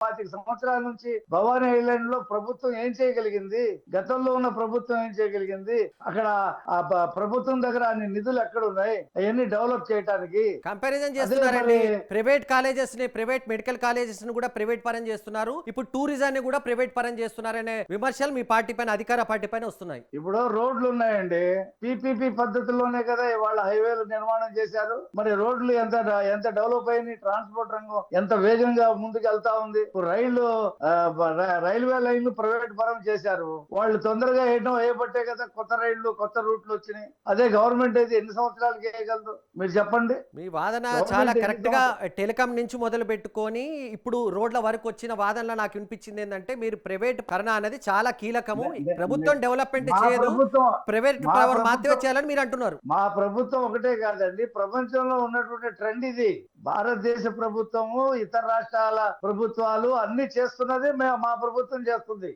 25 సంవత్సరాల నుంచి భవానీ ఐలాండ్ లో ప్రభుత్వం ఏం చేయగలిగింది, గతంలో ఉన్న ప్రభుత్వం ఏం చేయగలిగింది, అక్కడ ప్రభుత్వం దగ్గర అన్ని నిధులు ఎక్కడ ఉన్నాయి అవన్నీ డెవలప్ చేయడానికి కంపారిజన్ అదే మరి. చేస్తున్నారండి. ప్రైవేట్ కాలేజెస్ ని, ప్రైవేట్ మెడికల్ కాలేజెస్ ని కూడా ప్రైవేట్ పరం చేస్తున్నారు, ఇప్పుడు టూరిజాన్ని కూడా ప్రైవేట్ పరం చేస్తున్నారనే విమర్శలు మీ పార్టీ పైన, అధికార పార్టీ పైన వస్తున్నాయి. ఇప్పుడు రోడ్లు ఉన్నాయండి, పిపిపి పద్ధతిలోనే కదా వాళ్ళ హైవేలు నిర్మాణం చేశారు. మరి రోడ్లు ఎంత ఎంత డెవలప్ అయింది, ట్రాన్స్పోర్ట్ రంగం ఎంత వేగంగా ముందుకు వెళ్తా ఉంది. రైళ్లు రైల్వే లైన్లు ప్రైవేట్ పరం చేశారు. వాళ్ళు తొందరగా వేయడం వేయబట్టే కదా కొత్త రైళ్లు కొత్త రూట్లు వచ్చినాయి. అదే గవర్నమెంట్ అయితే ఎన్ని సంవత్సరాలకి వేయగలదు మీరు చెప్పండి. మీ వాదన చాలా కరెక్ట్ గా టెలికాం నుంచి మొదలు పెట్టుకొని ఇప్పుడు రోడ్ల వరకు వచ్చిన వాదనలో నాకు వినిపించింది ఏంటంటే, మీరు ప్రైవేట్ కరణ అనేది చాలా కీలకము, ప్రభుత్వం డెవలప్మెంట్ చేయదు, ప్రైవేట్ పవర్ మాత్రమే చేయాలని మీరు అంటున్నారు. మా ప్రభుత్వం ఒకటే కాదండి, ప్రపంచంలో ఉన్నటువంటి ట్రెండ్ ఇది. భారతదేశ ప్రభుత్వము ఇతర రాష్ట్రాల ప్రభుత్వాలు అన్ని చేస్తున్నదే మా ప్రభుత్వం చేస్తుంది.